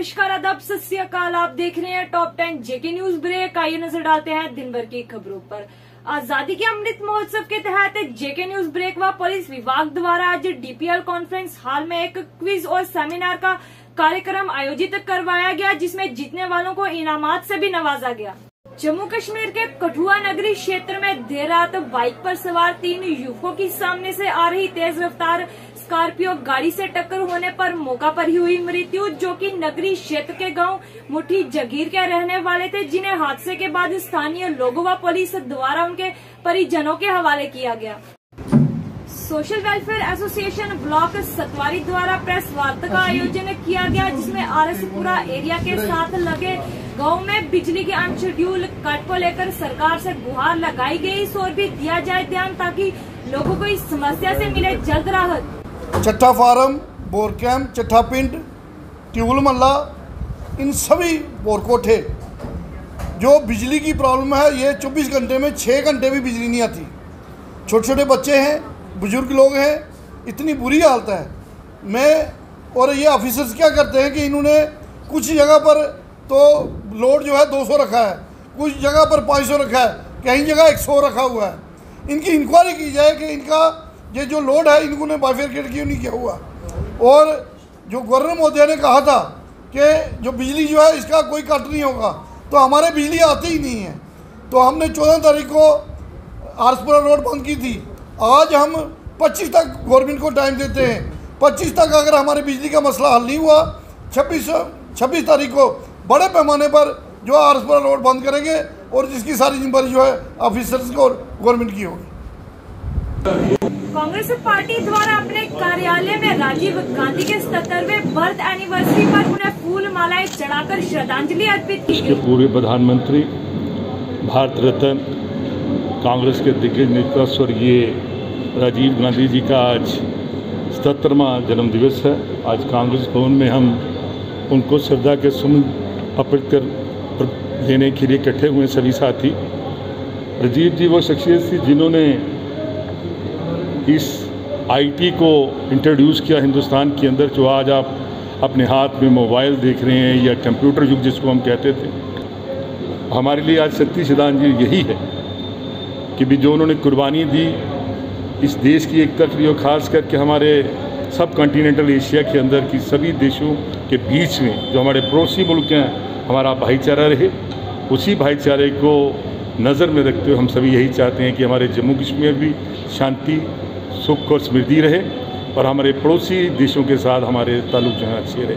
नमस्कार, आदाब, सत श्री अकाल। आप देख रहे हैं टॉप 10 जेके न्यूज ब्रेक। आइए नजर डालते हैं दिन भर की खबरों पर। आजादी के अमृत महोत्सव के तहत जेके न्यूज ब्रेक व पुलिस विभाग द्वारा आज डीपीएल कॉन्फ्रेंस हॉल में एक क्विज और सेमिनार का कार्यक्रम आयोजित करवाया गया, जिसमें जीतने वालों को इनामात से भी नवाजा गया। जम्मू कश्मीर के कठुआ नगरी क्षेत्र में देर रात बाइक पर सवार 3 युवकों की सामने से आ रही तेज रफ्तार स्कॉर्पियो गाड़ी से टक्कर होने पर मौका पर ही हुई मृत्यु, जो कि नगरी क्षेत्र के गांव मुठी जगीर के रहने वाले थे, जिन्हें हादसे के बाद स्थानीय लोगों व पुलिस द्वारा उनके परिजनों के हवाले किया गया। सोशल वेलफेयर एसोसिएशन ब्लॉक सतवारी द्वारा प्रेस वार्ता का आयोजन किया गया, जिसमें आरएसपुरा एरिया के साथ लगे गांव में बिजली के अनशेड्यूल कट को लेकर सरकार से गुहार लगाई गई। इस ओर भी दिया जाए ध्यान, ताकि लोगों को इस समस्या से मिले जल्द राहत। चट्ठा फार्म, बोर कैंप, चट्ठा पिंड, ट्यूबल मल्ला, इन सभी बोर कोठे जो बिजली की प्रॉब्लम है, ये 24 घंटे में 6 घंटे भी बिजली नहीं आती। छोटे छोटे बच्चे हैं, बुजुर्ग लोग हैं, इतनी बुरी हालत है। और ये ऑफिसर्स क्या करते हैं कि इन्होंने कुछ जगह पर तो लोड जो है 200 रखा है, कुछ जगह पर 500 रखा है, कहीं जगह 100 रखा हुआ है। इनकी इंक्वायरी की जाए कि इनका ये जो लोड है इनको ने बाइफरकेट क्यों नहीं किया हुआ। और जो गवर्नर महोदय ने कहा था कि जो बिजली जो है इसका कोई कट नहीं होगा, तो हमारे बिजली आती ही नहीं है। तो हमने 14 तारीख को आरएसपुरा रोड बंद की थी। आज हम 25 तक गवर्नमेंट को टाइम देते हैं। 25 तक अगर हमारे बिजली का मसला हल नहीं हुआ, 26 तारीख को बड़े पैमाने पर जो आरएसपुरा रोड बंद करेंगे, और जिसकी सारी जिम्मेदारी जो है ऑफिसर्स को और गवर्नमेंट की होगी। कांग्रेस पार्टी द्वारा अपने कार्यालय में राजीव गांधी के 77वें बर्थ एनिवर्सरी पर उन्हें फूल मालाएं चढ़ाकर श्रद्धांजलि अर्पित की गई। पूर्व प्रधानमंत्री, भारत रत्न, कांग्रेस के दिग्गज नेता स्वर्गीय राजीव गांधी जी का आज 77वां जन्म दिवस है। आज कांग्रेस भवन में हम उनको श्रद्धा के सुमन अर्पित कर देने के लिए इकट्ठे हुए सभी साथी। राजीव जी वो शख्सियत थी जिन्होंने इस आईटी को इंट्रोड्यूस किया हिंदुस्तान के अंदर, जो आज आप अपने हाथ में मोबाइल देख रहे हैं, या कंप्यूटर युग जिसको हम कहते थे। हमारे लिए आज सच्ची श्रद्धांजलि यही है कि भी जो उन्होंने कुर्बानी दी इस देश की एकता के लिए, खास करके हमारे सब कॉन्टिनेंटल एशिया के अंदर की सभी देशों के बीच में जो हमारे पड़ोसी मुल्क हैं, हमारा भाईचारा रहे। उसी भाईचारे को नज़र में रखते हुए हम सभी यही चाहते हैं कि हमारे जम्मू कश्मीर भी शांति, सुख और समृद्धि रहे, और हमारे पड़ोसी देशों के साथ हमारे ताल्लुक जो हैं अच्छे रहे।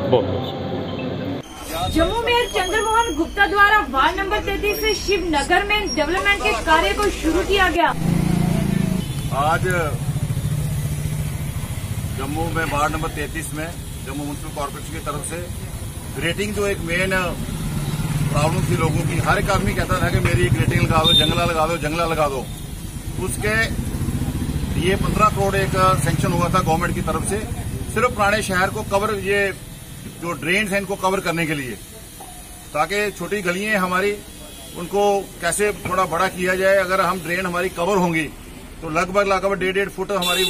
बहुत बहुत। जम्मू में चंद्रमोहन गुप्ता द्वारा वार्ड नंबर 33 से शिवनगर में डेवलपमेंट के कार्य को शुरू किया गया। आज जम्मू में वार्ड नंबर 33 में जम्मू म्युनिसिपल कॉर्पोरेशन की तरफ से ग्रेटिंग, जो एक मेन प्रॉब्लम थी लोगों की, हर एक आदमी कहता था कि मेरी ग्रेटिंग लगा दो, जंगला लगा दो, जंगला लगा दो। उसके ये 15 करोड़ एक सैंक्शन हुआ था गवर्नमेंट की तरफ से, सिर्फ पुराने शहर को कवर, ये जो ड्रेन्स हैं इनको कवर करने के लिए, ताकि छोटी गलियां हमारी उनको कैसे थोड़ा बड़ा किया जाए। अगर हम ड्रेन हमारी कवर होंगी तो लगभग 1.5 फुट हमारी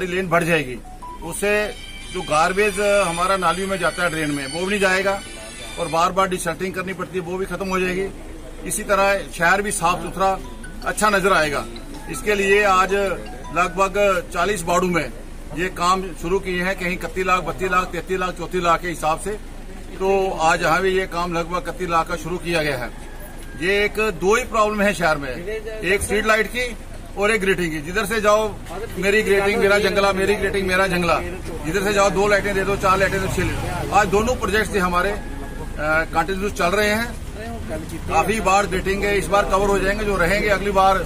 लेन बढ़ जाएगी। उससे जो गार्बेज हमारा नालियों में जाता है ड्रेन में, वो भी नहीं जाएगा, और बार बार डिसल्टिंग करनी पड़ती है, वो भी खत्म हो जाएगी। इसी तरह शहर भी साफ सुथरा अच्छा नजर आएगा। इसके लिए आज लगभग 40 वार्डों में ये काम शुरू किए हैं, कहीं 31 लाख, 32 लाख, 33 लाख, 34 लाख के हिसाब से। तो आज यहाँ भी ये काम लगभग 31 लाख का शुरू किया गया है। ये एक 2 ही प्रॉब्लम है शहर में, एक स्ट्रीट लाइट की और एक ग्रेटिंग की। जिधर से जाओ मेरी ग्रेटिंग मेरा जंगला, मेरी ग्रेटिंग मेरा जंगला, जिधर से जाओ 2 लाइटें दे दो, 4 लाइटें दो, 6 लाइटें। आज दोनों प्रोजेक्ट हमारे कंटिन्यूस चल रहे हैं। काफी बार ग्रेटिंग इस बार कवर हो जाएंगे, जो रहेंगे अगली बार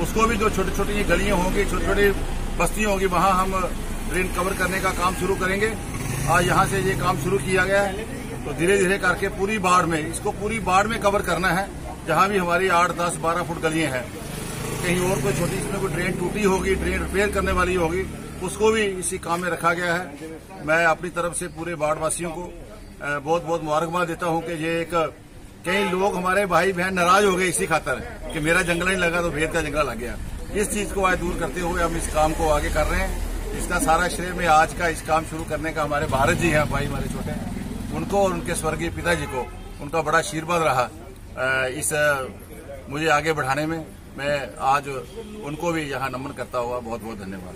उसको भी, जो छोटी छोटी गलियां होंगी, छोटी छोटी बस्तियां होंगी, वहां हम ड्रेन कवर करने का काम शुरू करेंगे। आज यहां से ये काम शुरू किया गया है, तो धीरे धीरे करके पूरी बाढ़ में, इसको पूरी बाढ़ में कवर करना है। जहां भी हमारी 8, 10, 12 फुट गलियां हैं, कहीं और कोई छोटी इसमें कोई ड्रेन टूटी होगी, ड्रेन रिपेयर करने वाली होगी, उसको भी इसी काम में रखा गया है। मैं अपनी तरफ से पूरे बाढ़ वासियों को बहुत बहुत मुबारकबाद देता हूं कि ये एक, कई लोग हमारे भाई बहन नाराज हो गए इसी खातर कि मेरा जंगल नहीं लगा तो भेद का जंगल लग गया। इस चीज को आज दूर करते हुए हम इस काम को आगे कर रहे हैं। इसका सारा श्रेय में आज का इस काम शुरू करने का हमारे भारत जी हैं, भाई हमारे छोटे, उनको और उनके स्वर्गीय पिताजी को उनका बड़ा आशीर्वाद रहा इस मुझे आगे बढ़ाने में। मैं आज उनको भी यहाँ नमन करता हुआ बहुत बहुत धन्यवाद।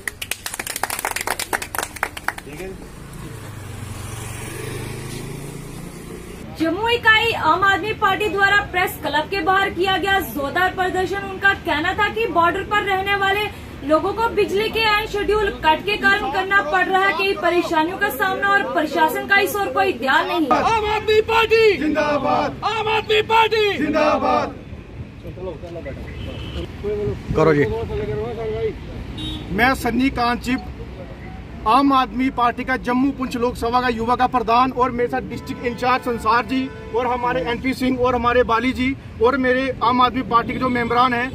ठीक है। जम्मू इकाई आम आदमी पार्टी द्वारा प्रेस क्लब के बाहर किया गया जोरदार प्रदर्शन। उनका कहना था कि बॉर्डर पर रहने वाले लोगों को बिजली के एन शेड्यूल कट के कारण करना पड़ रहा है, कई परेशानियों का सामना और प्रशासन का इस ओर कोई ध्यान नहीं। आम आदमी पार्टी जिंदाबाद, आम आदमी पार्टी जिंदाबाद। करो जी। मैं सन्नी कांचिप, आम आदमी पार्टी का जम्मू पुंछ लोकसभा का युवा का प्रधान, और मेरे साथ डिस्ट्रिक्ट इंचार्ज संसार जी और हमारे एनपी सिंह और हमारे बाली जी और मेरे आम आदमी पार्टी के जो मेंबरान हैं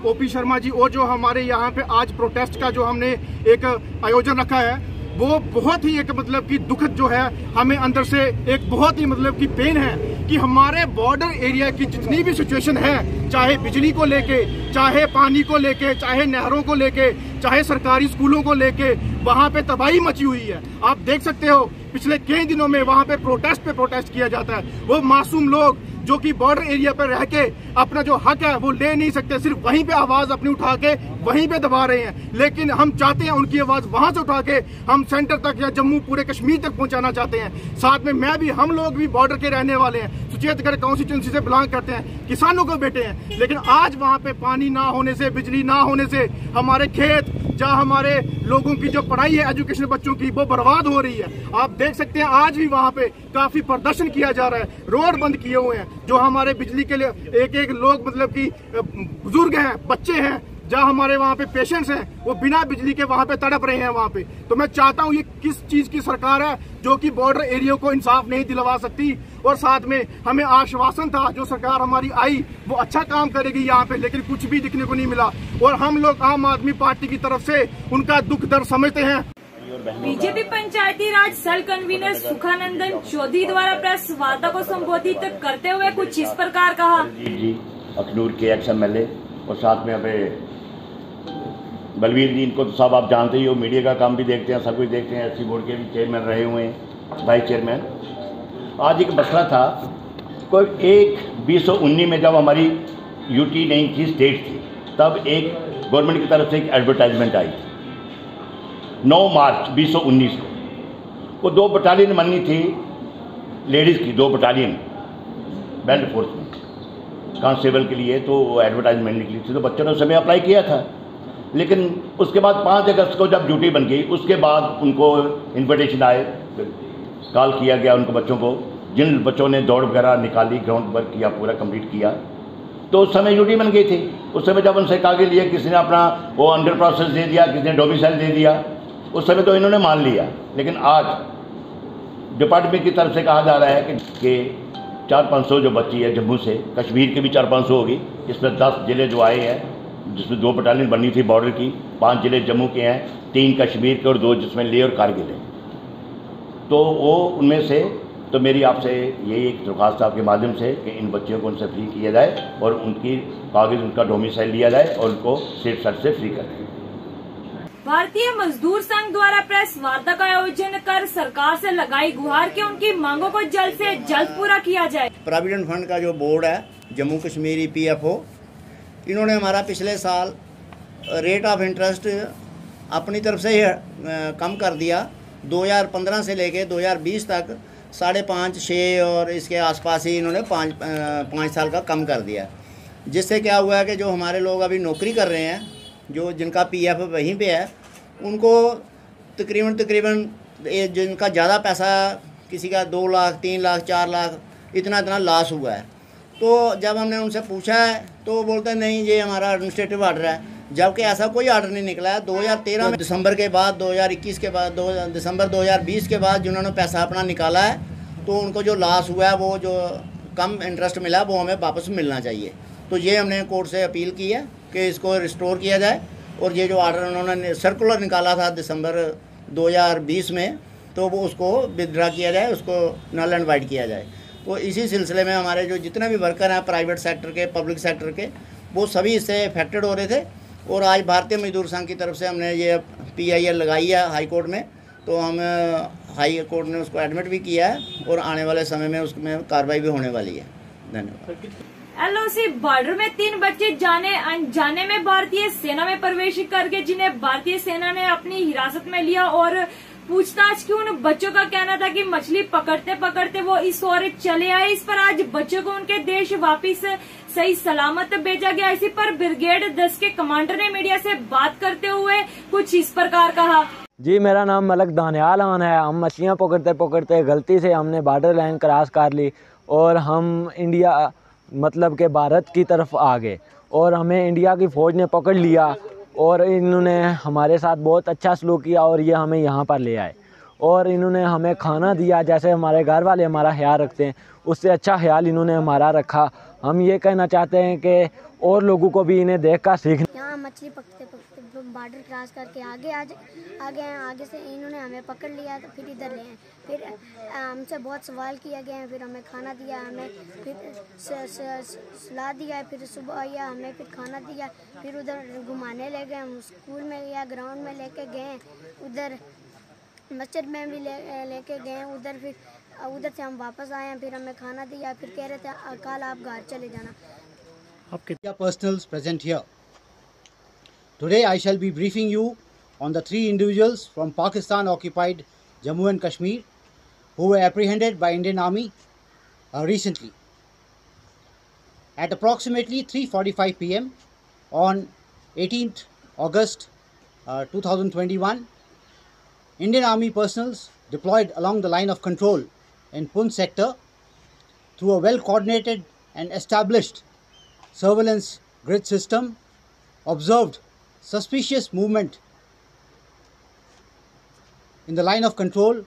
ओपी शर्मा जी, और जो हमारे यहाँ पे आज प्रोटेस्ट का जो हमने एक आयोजन रखा है वो बहुत ही एक मतलब कि दुखद जो है, हमें अंदर से एक बहुत ही मतलब कि पेन है कि हमारे बॉर्डर एरिया की जितनी भी सिचुएशन है, चाहे बिजली को लेके, चाहे पानी को लेके, चाहे नहरों को लेके, चाहे सरकारी स्कूलों को लेके, वहाँ पे तबाही मची हुई है। आप देख सकते हो पिछले कई दिनों में वहाँ पे प्रोटेस्ट किया जाता है। वो मासूम लोग जो कि बॉर्डर एरिया पर रह के अपना जो हक है वो ले नहीं सकते, सिर्फ वहीं पे आवाज अपनी उठा के वहीं पे दबा रहे हैं। लेकिन हम चाहते हैं उनकी आवाज वहां से उठा के हम सेंटर तक या जम्मू पूरे कश्मीर तक पहुंचाना चाहते हैं। साथ में मैं भी, हम लोग भी बॉर्डर के रहने वाले हैं, सुचेतगढ़ कॉन्स्टिट्यूंसी से बिलोंग करते हैं, किसानों को बेटे हैं। लेकिन आज वहाँ पे पानी ना होने से, बिजली ना होने से हमारे खेत, जहाँ हमारे लोगों की जो पढ़ाई है, एजुकेशन बच्चों की, वो बर्बाद हो रही है। आप देख सकते हैं आज भी वहाँ पे काफी प्रदर्शन किया जा रहा है, रोड बंद किए हुए हैं। जो हमारे बिजली के लिए एक एक लोग मतलब कि बुजुर्ग हैं, बच्चे हैं, जहाँ हमारे वहाँ पे पेशेंट्स हैं, वो बिना बिजली के वहाँ पे तड़प रहे हैं वहाँ पे। तो मैं चाहता हूँ ये किस चीज की सरकार है जो कि बॉर्डर एरिया को इंसाफ नहीं दिलवा सकती। और साथ में हमें आश्वासन था जो सरकार हमारी आई वो अच्छा काम करेगी यहाँ पे, लेकिन कुछ भी दिखने को नहीं मिला। और हम लोग आम आदमी पार्टी की तरफ से उनका दुख दर्द समझते हैं। बीजेपी पंचायती राज सेल कन्वीनर सुखानंदन चौधरी द्वारा प्रेस वार्ता को संबोधित करते हुए कुछ इस प्रकार कहा। जी अखनूर के एक्स MLA और साथ में हमें बलवीर जी, इनको तो साहब आप जानते ही हो, मीडिया का काम भी देखते हैं, सब कुछ देखते हैं, SC बोर्ड के भी चेयरमैन रहे हुए हैं, वाइस चेयरमैन। आज एक मसला था, कोई 2019 में जब हमारी UT नहीं थी, स्टेट थी, तब एक गवर्नमेंट की तरफ से एक एडवर्टाइजमेंट आई थी 9 मार्च 2019 को। वो 2 बटालियन बननी थी लेडीज़ की, 2 बटालियन बेल्ट फोर्स में कांस्टेबल के लिए। तो वो एडवर्टाइजमेंट निकली थी, तो बच्चों ने उस समय अप्लाई किया था। लेकिन उसके बाद 5 अगस्त को जब ड्यूटी बन गई, उसके बाद उनको इन्विटेशन आए, कॉल किया गया उनको बच्चों को, जिन बच्चों ने दौड़ वगैरह निकाली, ग्राउंड वर्क किया, पूरा कंप्लीट किया, तो उस समय ड्यूटी बन गई थी। उस समय जब उनसे कागज लिए, किसी ने अपना वो अंडर प्रोसेस दे दिया, किसी ने डोमिसाइल दे दिया, उस समय तो इन्होंने मान लिया। लेकिन आज डिपार्टमेंट की तरफ से कहा जा रहा है कि 400-500 जो बच्ची है जम्मू से, कश्मीर की भी 400-500 होगी, इसमें 10 जिले जो आए हैं, जिसमें 2 बटालियन बननी थी बॉर्डर की, 5 जिले जम्मू के हैं, 3 कश्मीर के और 2 जिसमें लेह और कारगिल है। तो वो उनमें से, तो मेरी आपसे यही एक दरख्वास्त आपके माध्यम से कि इन बच्चियों को उनसे फ्री किया जाए और उनकी कागज, उनका डोमिसाइल लिया जाए और उनको सेफ सर्च से फ्री कर दें। भारतीय मजदूर संघ द्वारा प्रेस वार्ता का आयोजन कर सरकार से लगाई गुहार कि उनकी मांगों को जल्द से जल्द पूरा किया जाए। प्रोविडेंट फंड का जो बोर्ड है जम्मू कश्मीर EPFO, इन्होंने हमारा पिछले साल रेट ऑफ इंटरेस्ट अपनी तरफ से ही कम कर दिया। 2015 से लेके 2020 तक 5.5-6 और इसके आसपास ही इन्होंने 5 साल का कम कर दिया। जिससे क्या हुआ है कि जो हमारे लोग अभी नौकरी कर रहे हैं, जो जिनका PF वहीं पे है, उनको तकरीबन जिनका ज़्यादा पैसा, किसी का 2 लाख 3 लाख 4 लाख इतना लॉस हुआ है। तो जब हमने उनसे पूछा है तो वो बोलते हैं नहीं, ये हमारा एडमिनिस्ट्रेटिव ऑर्डर है, जबकि ऐसा कोई ऑर्डर नहीं निकला है। 2013 में दिसंबर के बाद, 2021 के बाद, दिसंबर 2020 के बाद जिन्होंने पैसा अपना निकाला है, तो उनको जो लॉस हुआ है, वो जो कम इंटरेस्ट मिला वो हमें वापस मिलना चाहिए। तो ये हमने कोर्ट से अपील की है कि इसको रिस्टोर किया जाए। और ये जो ऑर्डर उन्होंने सर्कुलर निकाला था दिसंबर 2020 में, तो वो उसको विथड्रा किया जाए, उसको नल एंड वाइड किया जाए। तो इसी सिलसिले में हमारे जो जितने भी वर्कर हैं प्राइवेट सेक्टर के, पब्लिक सेक्टर के, वो सभी इससे अफेक्टेड हो रहे थे। और आज भारतीय मजदूर संघ की तरफ से हमने ये PIL लगाई है हाई कोर्ट में, तो हम हाई कोर्ट ने उसको एडमिट भी किया है और आने वाले समय में उसमें कार्रवाई भी होने वाली है। धन्यवाद। LOC बॉर्डर में 3 बच्चे जाने अनजाने में भारतीय सेना में प्रवेश करके जिन्हें भारतीय सेना ने अपनी हिरासत में लिया और पूछताछ की। उन बच्चों का कहना था कि मछली पकड़ते पकड़ते वो इस ओर चले आए। इस पर आज बच्चों को उनके देश वापिस सही सलामत भेजा गया। इसी पर ब्रिगेड 10 के कमांडर ने मीडिया से बात करते हुए कुछ इस प्रकार कहा। जी, मेरा नाम मलक दानियाल खान है। हम मछलियाँ पकड़ते पकड़ते गलती से हमने बॉर्डर लाइन क्रॉस कर ली और हम इंडिया मतलब के भारत की तरफ आ गए और हमें इंडिया की फ़ौज ने पकड़ लिया और इन्होंने हमारे साथ बहुत अच्छा सलूक किया और ये हमें यहाँ पर ले आए और इन्होंने हमें खाना दिया। जैसे हमारे घर वाले हमारा ख्याल रखते हैं उससे अच्छा ख्याल इन्होंने हमारा रखा। हम ये कहना चाहते हैं कि और लोगों को भी इन्हें देखकर सीखना। यहाँ मछली पकड़ते पकड़ते बॉर्डर क्रॉस करके आगे हैं। आगे से इन्होंने हमें पकड़ लिया तो फिर इधर ले आए। फिर हमसे बहुत सवाल किया गया है। फिर हमें खाना दिया, हमें फिर सलाह दिया, फिर सुबह आया हमें फिर खाना दिया, फिर उधर घुमाने ले गए। हम स्कूल में या ग्राउंड में लेके गए, उधर मस्जिद में भी लेके गए। उधर से हम वापस आए हैं। फिर हमें खाना दिया, फिर कह रहे थे कल आप घर चले जाना। Personals present here. Today I shall be briefing you on the 3 individuals from Pakistan occupied Jammu and Kashmir who were apprehended by Indian Army recently. At approximately 3:45 p.m. on 18th August 2021, Indian Army personnel deployed along the line of control in Poonch sector through a well-coordinated and established surveillance grid system observed suspicious movement in the line of control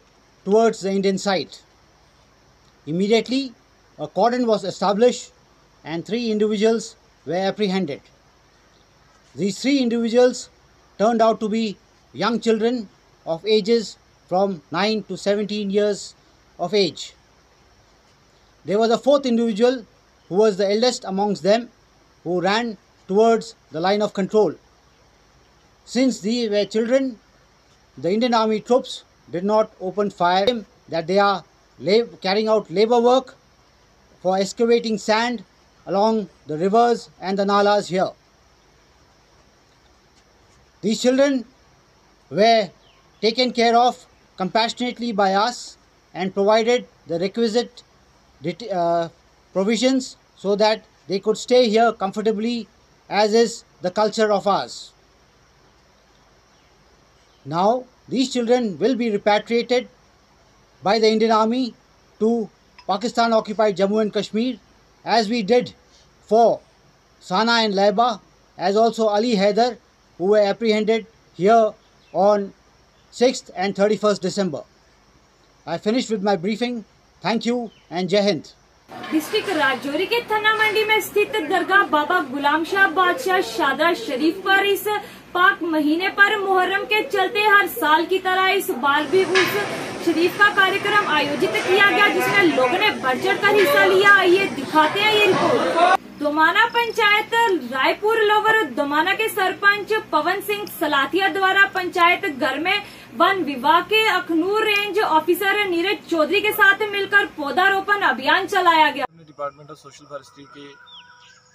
towards the Indian side. Immediately, a cordon was established and 3 individuals were apprehended. These 3 individuals turned out to be young children of ages from 9 to 17 years of age. There was a 4th individual who was the eldest amongst them, who ran towards the line of control. Since these were children, the Indian Army troops did not open fire, that they are carrying out labor work for excavating sand along the rivers and the nalas here. These children were taken care of compassionately by us and provided the requisite provisions so that they could stay here comfortably, as is the culture of ours. Now, these children will be repatriated by the Indian Army to Pakistan occupied Jammu and Kashmir, as we did for Sana and Laiba, as also Ali Haider, who were apprehended here on 6th and 31st December. I finished with my briefing. Thank you and Jai Hind. District Rajouri के थना मंडी में स्थित दरगाह बाबा गुलाम शाह बादशाह शादा शरीफ पर इस पाक महीने पर मुहर्रम के चलते हर साल की तरह इस बार भी उस शरीफ का कार्यक्रम आयोजित किया गया, जिसमें लोगों ने बढ़ चढ़ कर हिस्सा लिया। आइए दिखाते हैं ये रिपोर्ट। दोमाना पंचायत रायपुर लोवर दोमाना के सरपंच पवन सिंह सलाथिया द्वारा पंचायत घर में वन विभाग के अखनूर रेंज ऑफिसर नीरज चौधरी के साथ मिलकर पौधारोपण अभियान चलाया गया। डिपार्टमेंट ऑफ सोशल फॉरेस्ट्री के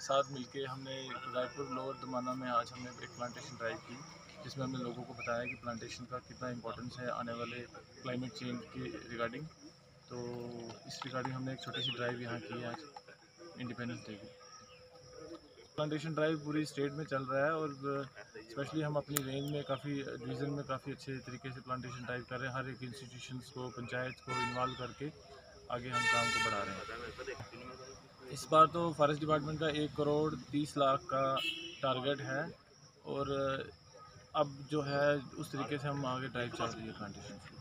साथ मिलकर हमने रायपुर लोअर दोमाना में आज हमने एक प्लांटेशन ड्राइव की, जिसमें हमने लोगों को बताया कि प्लांटेशन का कितना इम्पोर्टेंस है आने वाले क्लाइमेट चेंज के रिगार्डिंग। तो इस रिगार्डिंग हमने एक छोटी सी ड्राइव यहाँ की है आज इंडिपेंडेंस डे की। प्लांटेशन ड्राइव पूरी स्टेट में चल रहा है और स्पेशली हम अपनी रेंज में काफ़ी डिवीज़न में काफ़ी अच्छे तरीके से प्लांटेशन ड्राइव कर रहे हैं। हर एक इंस्टीट्यूशंस को पंचायत को इन्वॉल्व करके आगे हम काम को बढ़ा रहे हैं। इस बार तो फॉरेस्ट डिपार्टमेंट का 1 करोड़ 30 लाख का टारगेट है और अब जो है उस तरीके से हम आगे ड्राइव चल रही है प्लांटेशन की।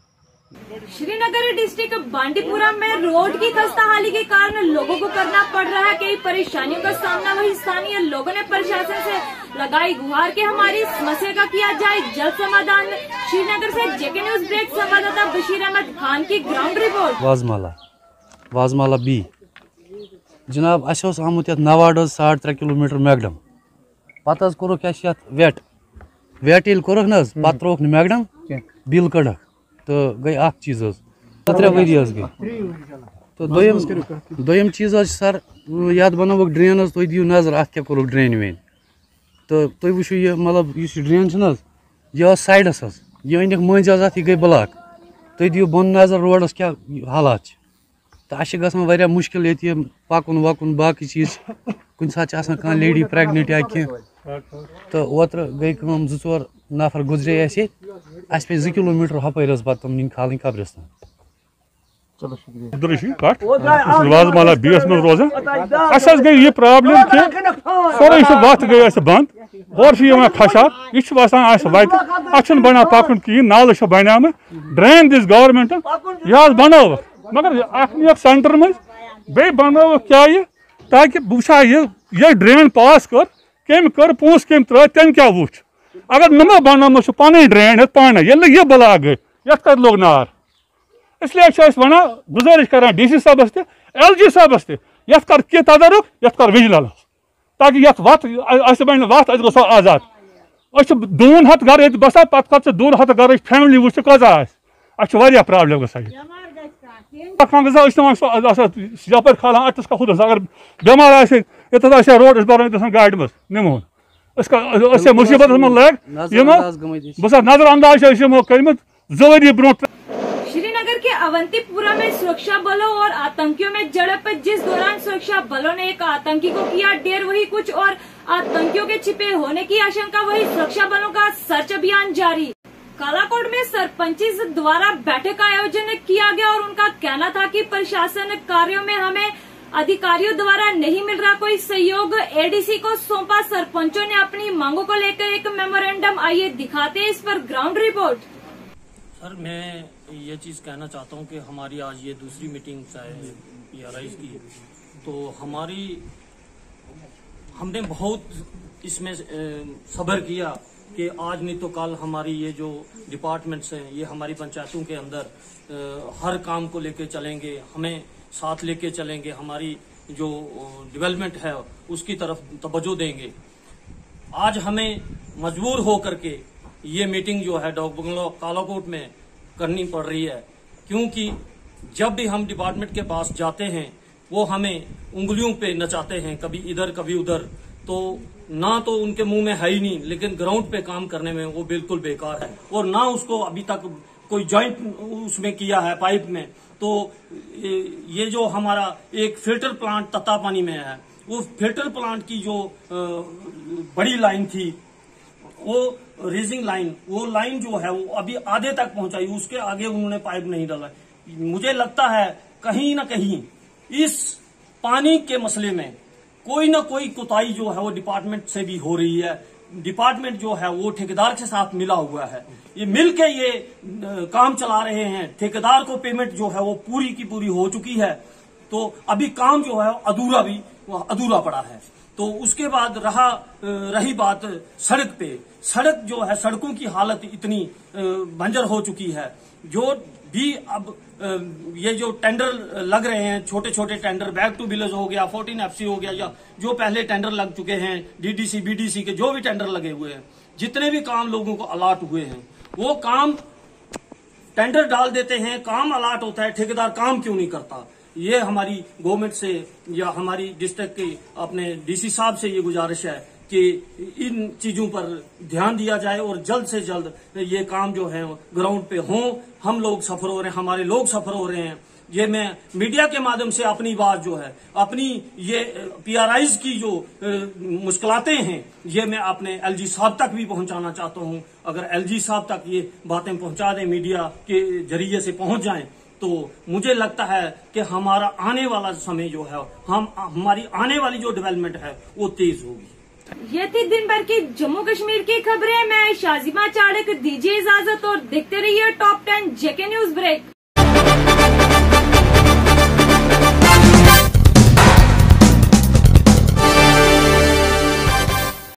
श्रीनगर डिस्ट्रिक्ट बांडीपुरा में रोड की खस्ताहाली के कारण लोगों को करना पड़ रहा है कई परेशानियों का सामना। वही स्थानीय लोगों ने प्रशासन से लगाई गुहार के हमारी समस्या का किया जाए जल्द समाधान। श्रीनगर से जेके न्यूज ब्रेक संवाददाता बशीर अहमद खान की ग्राउंड रिपोर्ट। वाजमाला बी जनाब अस आमुत नवाड 3.5 किलोमीटर मैगडम पत कोर वेट वेट ये कोरक न पे त्रोक मैगडम बिल कड़क तो गई अख चीज 3 वरी गई तो दोयम चीज सर ये बनोक ड्रेन तुम दिव नजर अत क्या कोरुक ड्रेन वेन तो तुम वो ये मतलब ड्रेन यह साइडस यह अनिक मज अत यह गई ब्लॉक तुम दिव बन नजर रोडस क्या हालात तो अ मुश्किल ये पकुन वकुन बाकी चीज कुछ सात कह लेडी प्रेगनेंट या कह तो ओत्र गई 2-4 नफर गुजरे अस पे 2 किलोमीटर हपर पे तम नीन खाल कब्रिस्तान वाजमाला बीस में रोजान गई ये प्रॉब्लम कि सोरे वत गई बंद और खसार यह वसान वत बना पकुन कहीं नाल बनाम ड्रेन दिस गवर्नमेंट यह बनो मगर सेंटर मज बे बनो क्या ये ताकि वुचा ये ड्रेन पास कर पोस कम त्रा तम क्या वो अगर नमो बनो पन ड्रेन पाने ये ब्लॉक गई ये कत लोग नार इसलिए वना गुजारिश कर DC साहबस LG साहबस ये कर कह तदरुक ये कर विजिलेंस ताकि ये वत बन वत गो आजाद 2 घर बसान पे 2 घर फैमिली वो कजा प्रॉब्लम यपर खालान अटस का खुद अगर बेमार ये रोड बन गाड़ मज निमोन मुसीबत लग बस नजर अंदाज कर 2 वरी ब्रो श्रीनगर के अवंतीपुरा में सुरक्षा बलों और आतंकियों में झड़प, जिस दौरान सुरक्षा बलों ने एक आतंकी को किया ढेर, वही कुछ और आतंकियों के छिपे होने की आशंका, वही सुरक्षा बलों का सर्च अभियान जारी। कालाकोट में सरपंची द्वारा बैठक का आयोजन किया गया और उनका कहना था कि प्रशासन कार्यों में हमें अधिकारियों द्वारा नहीं मिल रहा कोई सहयोग, ADC को सौंपा। सरपंचों ने अपनी मांगों को लेकर एक मेमोरेंडम, आइए दिखाते हैं इस पर ग्राउंड रिपोर्ट। सर मैं ये चीज़ कहना चाहता हूँ कि हमारी आज ये दूसरी मीटिंग है PRIs की, तो हमने बहुत इसमें सब्र किया कि आज नहीं तो कल हमारी ये जो डिपार्टमेंट्स हैं ये हमारी पंचायतों के अंदर हर काम को लेके चलेंगे, हमें साथ लेके चलेंगे, हमारी जो डेवलपमेंट है उसकी तरफ तवज्जो देंगे। आज हमें मजबूर हो करके ये मीटिंग जो है डॉग बंगलो कालाकोट में करनी पड़ रही है, क्योंकि जब भी हम डिपार्टमेंट के पास जाते हैं वो हमें उंगलियों पे नचाते हैं, कभी इधर कभी उधर, तो ना तो उनके मुंह में है ही नहीं, लेकिन ग्राउंड पे काम करने में वो बिल्कुल बेकार है और ना उसको अभी तक कोई जॉइंट उसमें किया है पाइप में। तो ये जो हमारा एक फिल्टर प्लांट तत्तापानी में है, वो फिल्टर प्लांट की जो बड़ी लाइन थी, वो रेजिंग लाइन, वो लाइन जो है वो अभी आधे तक पहुंचाई, उसके आगे उन्होंने पाइप नहीं डाला। मुझे लगता है कहीं ना कहीं इस पानी के मसले में कोई ना कोई कोताही जो है वो डिपार्टमेंट से भी हो रही है। डिपार्टमेंट जो है वो ठेकेदार के साथ मिला हुआ है, ये मिल के ये काम चला रहे हैं। ठेकेदार को पेमेंट जो है वो पूरी की पूरी हो चुकी है, तो अभी काम जो है अधूरा पड़ा है। तो उसके बाद रही बात सड़क पे, सड़क जो है, सड़कों की हालत इतनी बंजर हो चुकी है, जो भी अब ये जो टेंडर लग रहे हैं, छोटे छोटे टेंडर, बैक टू विलेज हो गया, 14 FC हो गया, या जो पहले टेंडर लग चुके हैं, DDC BDC के जो भी टेंडर लगे हुए हैं, जितने भी काम लोगों को अलॉट हुए हैं, वो काम टेंडर डाल देते हैं, काम अलॉट होता है, ठेकेदार काम क्यों नहीं करता। ये हमारी गवर्नमेंट से या हमारी डिस्ट्रिक्ट के अपने DC साहब से ये गुजारिश है कि इन चीजों पर ध्यान दिया जाए और जल्द से जल्द ये काम जो है ग्राउंड पे हों। हम लोग सफर हो रहे हैं, हमारे लोग सफर हो रहे हैं। ये मैं मीडिया के माध्यम से अपनी बात जो है, अपनी ये PRIs की जो मुश्किलातें हैं, ये मैं अपने LG साहब तक भी पहुंचाना चाहता हूं। अगर LG साहब तक ये बातें पहुंचा दें, मीडिया के जरिए से पहुंच जाएं, तो मुझे लगता है कि हमारा आने वाला समय जो है, हमारी आने वाली जो डेवलपमेंट है वो तेज होगी। ये थी दिन भर की जम्मू कश्मीर की खबरें। मैं शाजिमा चाड़क, दीजिए इजाजत और देखते रहिए टॉप 10 JK न्यूज ब्रेक।